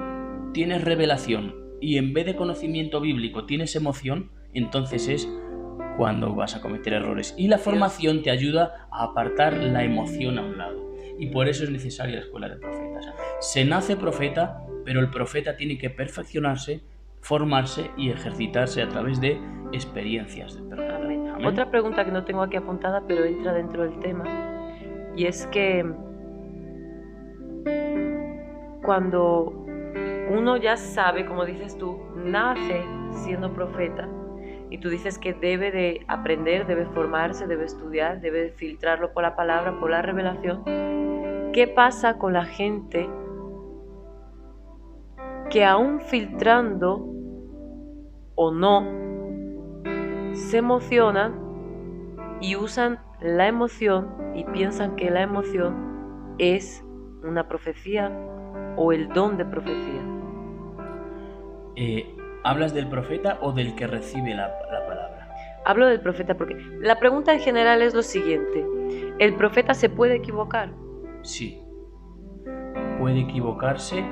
tienes revelación y en vez de conocimiento bíblico tienes emoción, entonces es cuando vas a cometer errores. Y la formación te ayuda a apartar la emoción a un lado. Y por eso es necesaria la escuela de profetas. Se nace profeta, pero el profeta tiene que perfeccionarse, formarse y ejercitarse a través de experiencias de profeta. Amén. Amén. Otra pregunta que no tengo aquí apuntada, pero entra dentro del tema, y es que cuando uno ya sabe, como dices tú, nace siendo profeta, y tú dices que debe de aprender, debe formarse, debe estudiar, debe filtrarlo por la palabra, por la revelación, ¿qué pasa con la gente que aún filtrando o no, se emocionan y usan la emoción y piensan que la emoción es una profecía o el don de profecía? ¿Hablas del profeta o del que recibe la palabra? Hablo del profeta porque la pregunta en general es lo siguiente: ¿el profeta se puede equivocar? Sí. Puede equivocarse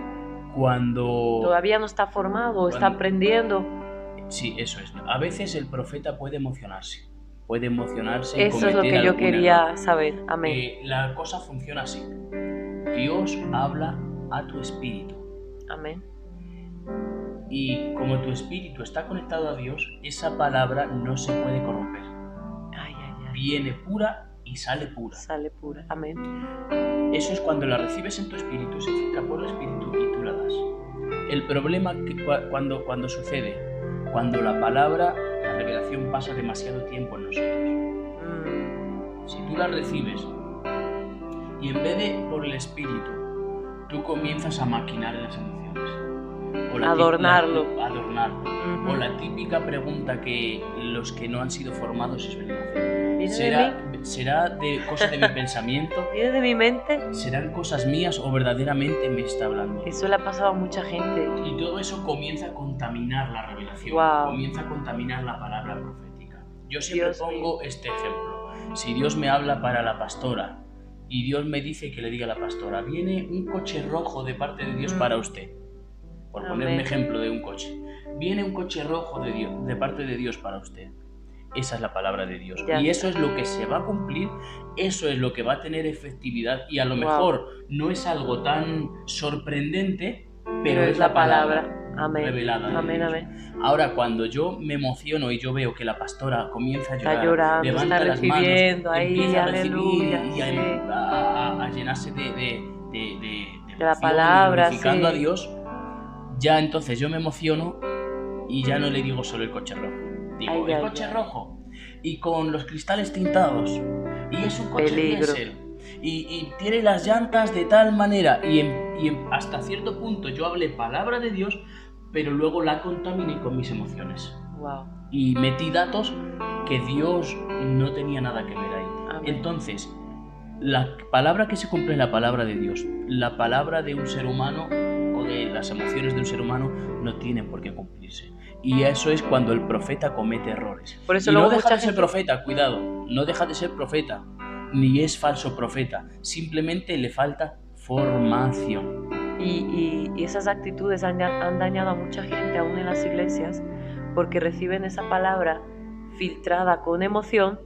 cuando... ¿Todavía no está formado o está Cuando- aprendiendo? Sí, eso es. A veces el profeta puede emocionarse. Puede emocionarse y Eso es lo cometer que yo algún quería error. saber. Amén. La cosa funciona así. Dios habla a tu espíritu. Amén. Y como tu espíritu está conectado a Dios, esa palabra no se puede corromper. Ay, ay, ay. Viene pura y sale pura. Sale pura. Amén. Eso es cuando la recibes en tu espíritu, se filtra por el espíritu y tú la das. El problema cuando sucede, cuando la palabra, la revelación pasa demasiado tiempo en nosotros. Si tú la recibes y en vez de por el espíritu, tú comienzas a maquinar en las emociones. O Adornarlo. Adornarlo. Ujú. O la típica pregunta que los que no han sido formados se suelen hacer. ¿Viene de mí? ¿Será de cosas de mi pensamiento? ¿Viene de mi mente? ¿Serán cosas mías o verdaderamente me está hablando? Eso le ha pasado a mucha gente. Y todo eso comienza a contaminar la revelación, Wow. comienza a contaminar la palabra profética. Yo siempre Dios pongo este ejemplo. Si Dios me habla para la pastora y Dios me dice que le diga a la pastora, viene un coche rojo de parte de Dios para usted, por poner un Amén. ejemplo de un coche, viene un coche rojo de Dios, de parte de Dios para usted. Esa es la palabra de Dios. Ya. Y eso es lo que se va a cumplir, eso es lo que va a tener efectividad y a lo Wow. mejor no es algo tan sorprendente, pero Pero es la palabra Amén. revelada de Amén, Dios. amén. Ahora, cuando yo me emociono y yo veo que la pastora comienza a llorar, Está llorando, levanta está las manos, recibiendo ahí, empieza a recibir aleluya, y sí. a llenarse de De la emoción, palabra, glorificando sí. a Dios, ya entonces yo me emociono y ya no le digo solo el coche rojo. Digo, Ay, el ay, coche ay. rojo y con los cristales tintados y es un coche Peligro. diésel y tiene las llantas de tal manera y hasta cierto punto yo hablé palabra de Dios, pero luego la contaminé con mis emociones Wow. y metí datos que Dios no tenía nada que ver ahí. Amén. Entonces, la palabra que se cumple es la palabra de Dios. La palabra de un ser humano o de las emociones de un ser humano no tienen por qué cumplirse. Y eso es cuando el profeta comete errores. Por eso Y no luego deja mucha de ser gente- profeta, cuidado, no deja de ser profeta, ni es falso profeta, simplemente le falta formación. Y esas actitudes han dañado a mucha gente aún en las iglesias, porque reciben esa palabra filtrada con emoción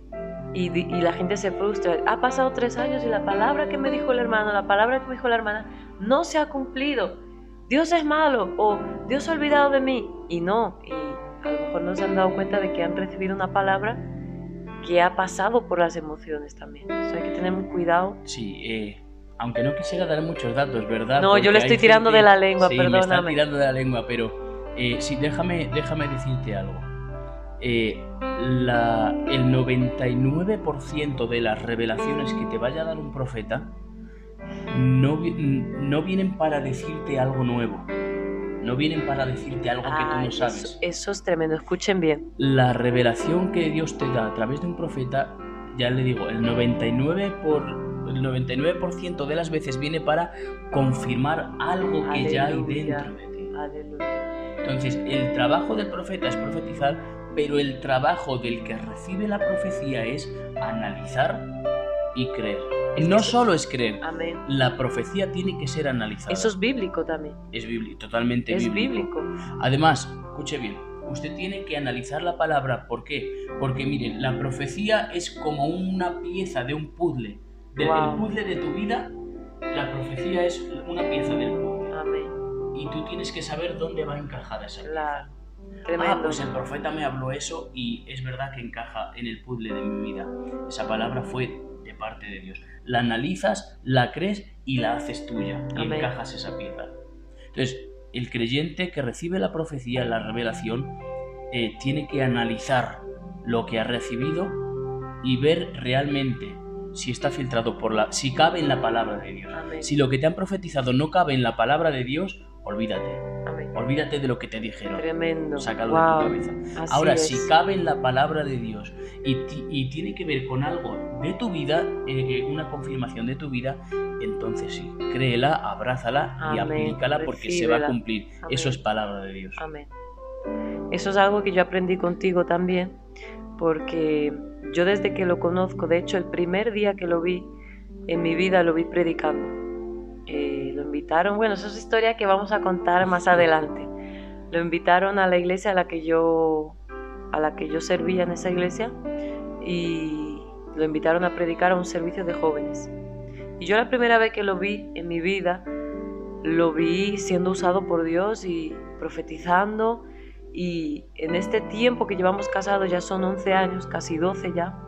y la gente se frustra. Ha pasado 3 años y la palabra que me dijo el hermano, la palabra que me dijo la hermana no se ha cumplido. Dios es malo o Dios se ha olvidado de mí. Y no, y a lo mejor no se han dado cuenta de que han recibido una palabra que ha pasado por las emociones también. Entonces hay que tener muy cuidado. Sí, aunque no quisiera dar muchos datos, ¿verdad? No, Porque yo le estoy tirando de la lengua, sí, perdóname. me está tirando de la lengua, pero sí, déjame decirte algo. El 99% de las revelaciones que te vaya a dar un profeta no vienen para decirte algo nuevo. No vienen para decirte algo que tú no sabes. Eso es tremendo, escuchen bien. La revelación que Dios te da a través de un profeta, ya le digo, el 99% de las veces viene para confirmar algo que ya hay dentro de ti. Aleluya. Entonces, el trabajo del profeta es profetizar, pero el trabajo del que recibe la profecía es analizar y creer. No solo es creer, amén. La profecía tiene que ser analizada. Eso es bíblico también. Es bíblico, totalmente es bíblico. Además, escuche bien, usted tiene que analizar la palabra. ¿Por qué? Porque miren, la profecía es como una pieza de un puzzle. El puzzle de tu vida, la profecía es una pieza del puzzle. Amén. Y tú tienes que saber dónde va encajada esa pieza. Claro. Tremendo. Pues el profeta me habló eso y es verdad que encaja en el puzzle de mi vida. Esa palabra fue de parte de Dios. La analizas, la crees y la haces tuya. Y amén. Encajas esa pieza. Entonces, el creyente que recibe la profecía, la revelación, tiene que analizar lo que ha recibido y ver realmente si está filtrado si cabe en la palabra de Dios. Amén. Si lo que te han profetizado no cabe en la palabra de Dios, olvídate. Amén. Olvídate de lo que te dijeron. Tremendo. Sácalo de tu cabeza. Así ahora, es. si cabe en la palabra de Dios y tiene que ver con algo de tu vida, una confirmación de tu vida, entonces sí, créela, abrázala. Amén. Y aplícala porque recíbela. Se va a cumplir. Amén. Eso es palabra de Dios. Amén. Eso es algo que yo aprendí contigo también, porque yo desde que lo conozco, de hecho el primer día que lo vi en mi vida lo vi predicando. Lo invitaron, bueno, eso es historia que vamos a contar más adelante. Lo invitaron a la iglesia a la que yo servía en esa iglesia, y lo invitaron a predicar a un servicio de jóvenes. Y yo la primera vez que lo vi en mi vida, lo vi siendo usado por Dios y profetizando. Y en este tiempo que llevamos casados, ya son 11 años, casi 12 ya,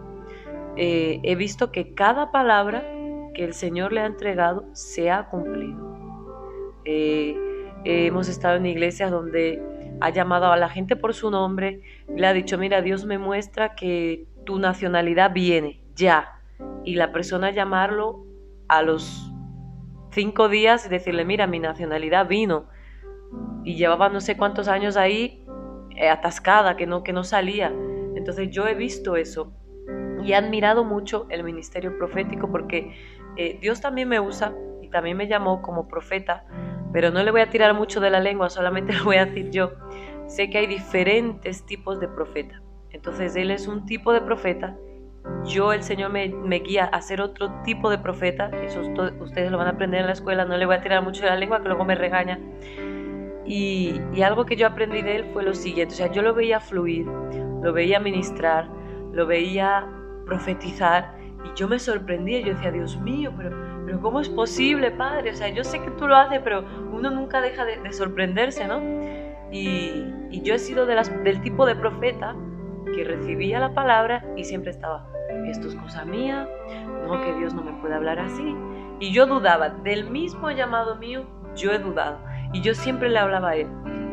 he visto que cada palabra que el Señor le ha entregado se ha cumplido. Hemos estado en iglesias donde ha llamado a la gente por su nombre, le ha dicho: mira, Dios me muestra que tu nacionalidad viene ya, y la persona llamarlo a los 5 días y decirle: mira, mi nacionalidad vino, y llevaba no sé cuántos años ahí atascada, que no salía. Entonces yo he visto eso y he admirado mucho el ministerio profético, porque Dios también me usa y también me llamó como profeta, pero no le voy a tirar mucho de la lengua, solamente lo voy a decir yo. Sé que hay diferentes tipos de profeta, entonces él es un tipo de profeta, el Señor me guía a ser otro tipo de profeta. Eso ustedes lo van a aprender en la escuela, no le voy a tirar mucho de la lengua que luego me regaña. Y algo que yo aprendí de él fue lo siguiente, o sea, yo lo veía fluir, lo veía ministrar, lo veía profetizar, y yo me sorprendía. Yo decía: Dios mío, pero ¿cómo es posible, Padre? O sea, yo sé que tú lo haces, pero uno nunca deja de sorprenderse, ¿no? Y yo he sido del tipo de profeta que recibía la palabra y siempre estaba: esto es cosa mía, no, que Dios no me puede hablar así. Y yo dudaba del mismo llamado mío, yo he dudado. Y yo siempre le hablaba a él: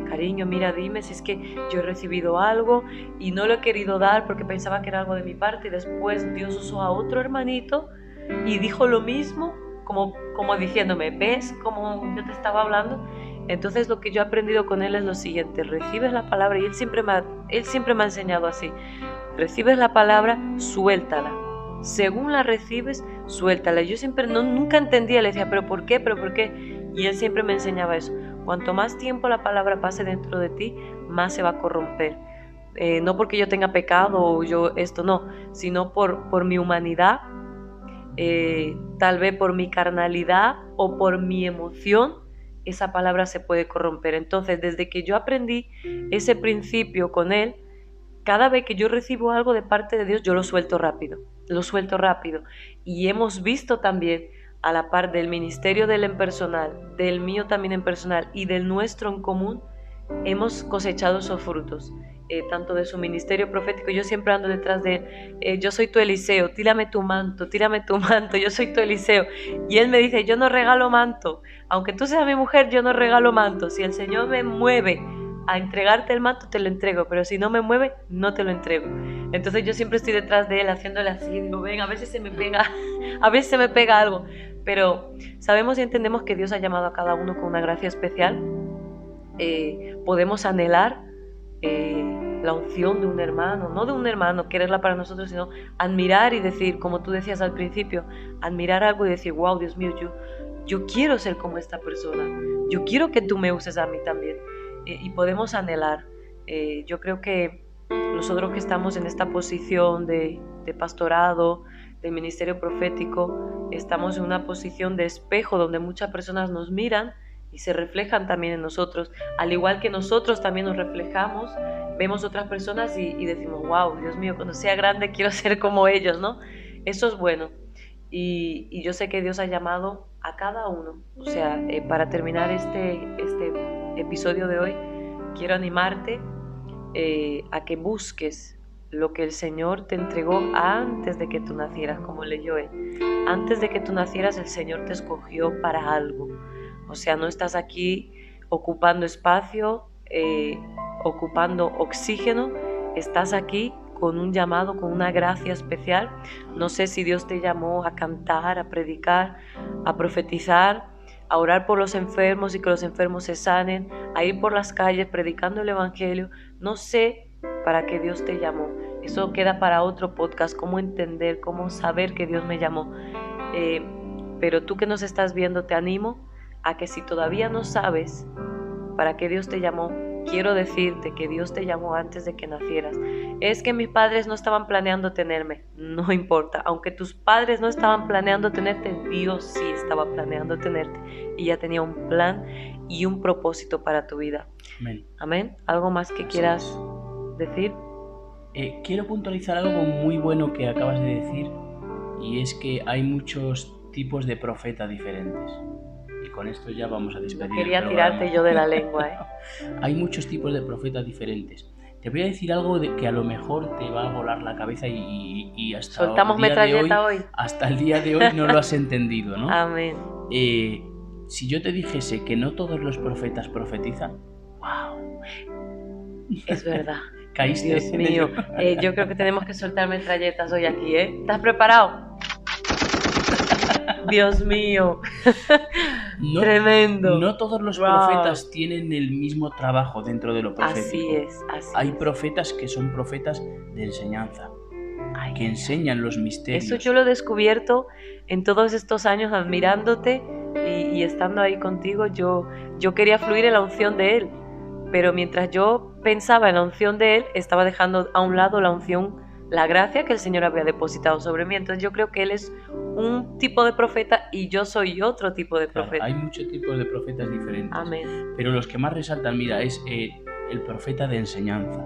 cariño, mira, dime si es que yo he recibido algo y no lo he querido dar porque pensaba que era algo de mi parte. Y después Dios usó a otro hermanito y dijo lo mismo, como diciéndome: ¿ves cómo yo te estaba hablando? Entonces lo que yo he aprendido con él es lo siguiente: recibes la palabra, y él siempre me ha enseñado así: recibes la palabra, suéltala. Según la recibes, suéltala. Yo nunca entendía, le decía: ¿pero por qué? ¿pero por qué? Y él siempre me enseñaba eso: cuanto más tiempo la palabra pase dentro de ti, más se va a corromper. No porque yo tenga pecado o yo esto, no, sino por mi humanidad, tal vez por mi carnalidad o por mi emoción, esa palabra se puede corromper. Entonces, desde que yo aprendí ese principio con él, cada vez que yo recibo algo de parte de Dios, yo lo suelto rápido. Y hemos visto también, a la par del ministerio de él en personal, del mío también en personal y del nuestro en común, hemos cosechado esos frutos, tanto de su ministerio profético. Yo siempre ando detrás de él, yo soy tu Eliseo, tírame tu manto, yo soy tu Eliseo. Y él me dice, yo no regalo manto, aunque tú seas mi mujer, yo no regalo manto. Si el Señor me mueve a entregarte el manto, te lo entrego, pero si no me mueve, no te lo entrego. Entonces yo siempre estoy detrás de él, haciéndole así, digo, ven, a veces se me pega algo, pero sabemos y entendemos que Dios ha llamado a cada uno con una gracia especial. Podemos anhelar la unción de un hermano, no de un hermano, quererla para nosotros, sino admirar y decir, como tú decías al principio, admirar algo y decir, wow, Dios mío, yo quiero ser como esta persona, yo quiero que tú me uses a mí también. Y podemos anhelar. Yo creo que nosotros que estamos en esta posición de pastorado, de ministerio profético, estamos en una posición de espejo donde muchas personas nos miran y se reflejan también en nosotros, al igual que nosotros también nos reflejamos, vemos otras personas y decimos, wow, Dios mío, cuando sea grande quiero ser como ellos, ¿no? Eso es bueno. Y yo sé que Dios ha llamado a cada uno. O sea, para terminar este episodio de hoy, quiero animarte a que busques lo que el Señor te entregó antes de que tú nacieras, como leyó él. Antes de que tú nacieras, el Señor te escogió para algo. O sea, no estás aquí ocupando espacio, ocupando oxígeno, estás aquí con un llamado, con una gracia especial. No sé si Dios te llamó a cantar, a predicar, a profetizar, a orar por los enfermos y que los enfermos se sanen, a ir por las calles predicando el evangelio. No sé para qué Dios te llamó. Eso queda para otro podcast, cómo entender, cómo saber que Dios me llamó. Pero tú que nos estás viendo, te animo a que si todavía no sabes para qué Dios te llamó, quiero decirte que Dios te llamó antes de que nacieras. Es que mis padres no estaban planeando tenerme. No importa. Aunque tus padres no estaban planeando tenerte, Dios sí estaba planeando tenerte. Y ya tenía un plan y un propósito para tu vida. Amén. Amén. ¿Algo más que quieras decir? Quiero puntualizar algo muy bueno que acabas de decir. Y es que hay muchos tipos de profetas diferentes. Y con esto ya vamos a despedir. No quería tirarte yo de la lengua, Hay muchos tipos de profetas diferentes. Te voy a decir algo que a lo mejor te va a volar la cabeza y hasta soltamos metralleta hoy. Hasta el día de hoy no lo has entendido, ¿no? Amén. Si yo te dijese que no todos los profetas profetizan, wow, es verdad. Caíste. Dios mío, yo creo que tenemos que soltar metralletas hoy aquí, ¿eh? ¿Estás preparado? Dios mío. Tremendo. No todos los profetas tienen el mismo trabajo dentro de lo profético. Así es. Hay profetas que son profetas de enseñanza, que enseñan los misterios. Eso yo lo he descubierto en todos estos años admirándote y estando ahí contigo. Yo quería fluir en la unción de él, pero mientras yo pensaba en la unción de él, estaba dejando a un lado la unción, la gracia que el Señor había depositado sobre mí. Entonces yo creo que él es un tipo de profeta y yo soy otro tipo de profeta. Claro, hay muchos tipos de profetas diferentes. Amén. Pero los que más resaltan, mira, es el profeta de enseñanza.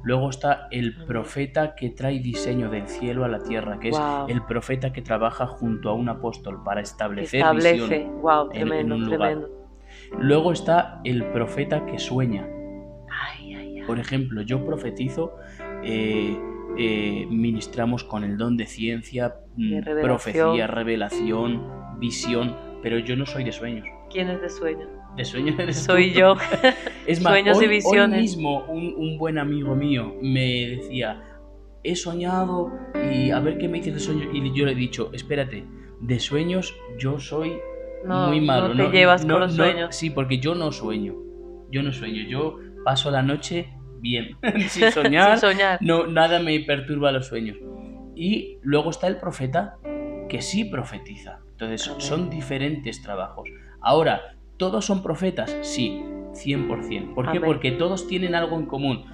Luego está el profeta que trae diseño del cielo a la tierra, que es el profeta que trabaja junto a un apóstol para establecer visión en un lugar. Tremendo. Luego está el profeta que sueña. Por ejemplo, yo profetizo, ministramos con el don de ciencia, profecía, revelación, visión, pero yo no soy de sueños. ¿Quién es de sueños? De sueños eres soy tú. Yo. Es más, sueños y visiones. Hoy mismo un buen amigo mío me decía, he soñado y a ver qué me dices de sueños. Y yo le he dicho, espérate, de sueños yo soy muy malo. No te llevas con los sueños. Sí, porque yo no sueño. Yo paso la noche bien, sin soñar. Sin soñar. No, nada me perturba los sueños. Y luego está el profeta que sí profetiza. Entonces, son diferentes trabajos. Ahora, ¿todos son profetas? Sí, 100%. ¿Por qué? Porque todos tienen algo en común.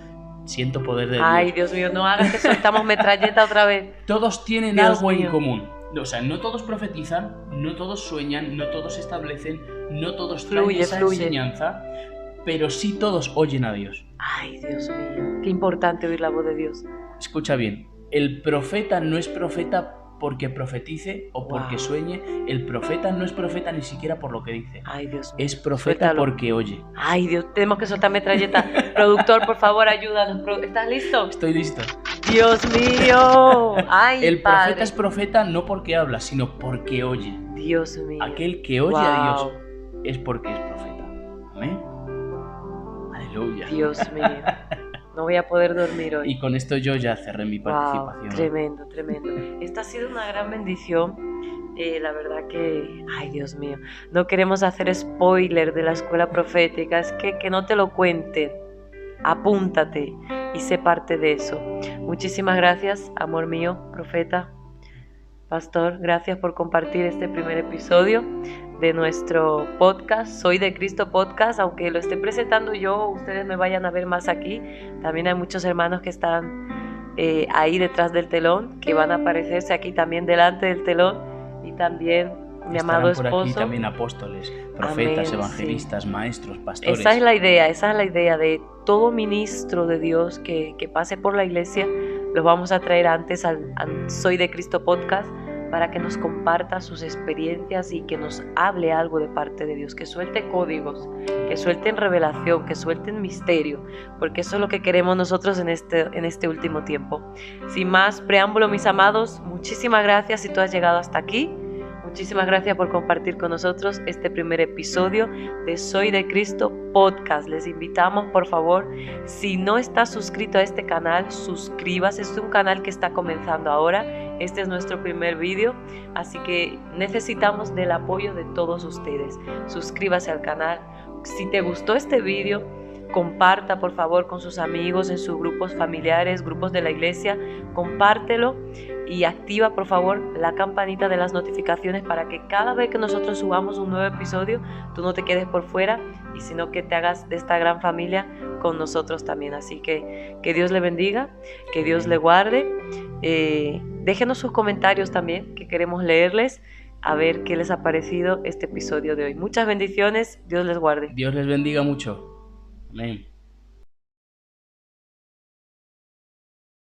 Siento poder de Dios. Ay, Dios mío, no hagas que soltamos metralleta otra vez. Todos tienen algo en común. O sea, no todos profetizan, no todos sueñan, no todos establecen, no todos traen esa enseñanza, pero sí todos oyen a Dios. Ay, Dios mío, qué importante oír la voz de Dios. Escucha bien, el profeta no es profeta porque profetice o porque sueñe. El profeta no es profeta ni siquiera por lo que dice. Ay, Dios mío. Es profeta porque oye. Ay, Dios, tenemos que soltar metralleta. Productor, por favor, ayúdanos. ¿Estás listo? Estoy listo. Dios mío. Ay, el profeta es profeta no porque habla, sino porque oye. Dios mío. Aquel que oye a Dios es porque es profeta. Amén. Aleluya. Dios mío. No voy a poder dormir hoy. Y con esto yo ya cerré mi participación. Tremendo, tremendo. Esta ha sido una gran bendición. La verdad que, ay, Dios mío, no queremos hacer spoiler de la escuela profética. Es que no te lo cuenten. Apúntate y sé parte de eso. Muchísimas gracias, amor mío, profeta, pastor. Gracias por compartir este primer episodio de nuestro podcast, Soy de Cristo Podcast. Aunque lo esté presentando yo, ustedes me vayan a ver más aquí. También hay muchos hermanos que están ahí detrás del telón, que van a aparecerse aquí también delante del telón. Y también mi amado esposo. Por aquí también apóstoles, profetas, evangelistas, maestros, pastores. Esa es la idea de todo ministro de Dios que pase por la iglesia. Los vamos a traer antes al Soy de Cristo Podcast, para que nos comparta sus experiencias y que nos hable algo de parte de Dios, que suelte códigos, que suelten revelación, que suelten misterio, porque eso es lo que queremos nosotros en este último tiempo. Sin más preámbulo, mis amados, muchísimas gracias si tú has llegado hasta aquí. Muchísimas gracias por compartir con nosotros este primer episodio de Soy de Cristo Podcast. Les invitamos, por favor, si no estás suscrito a este canal, suscríbase. Este es un canal que está comenzando ahora. Este es nuestro primer vídeo, así que necesitamos del apoyo de todos ustedes. Suscríbase al canal. Si te gustó este vídeo, comparta por favor con sus amigos, en sus grupos familiares, grupos de la iglesia. Compártelo y activa por favor la campanita de las notificaciones para que cada vez que nosotros subamos un nuevo episodio, tú no te quedes por fuera, y sino que te hagas de esta gran familia con nosotros también. Así que Dios le bendiga, que Dios le guarde. Déjenos sus comentarios también, que queremos leerles, a ver qué les ha parecido este episodio de hoy. Muchas bendiciones, Dios les guarde. Dios les bendiga mucho. Amén.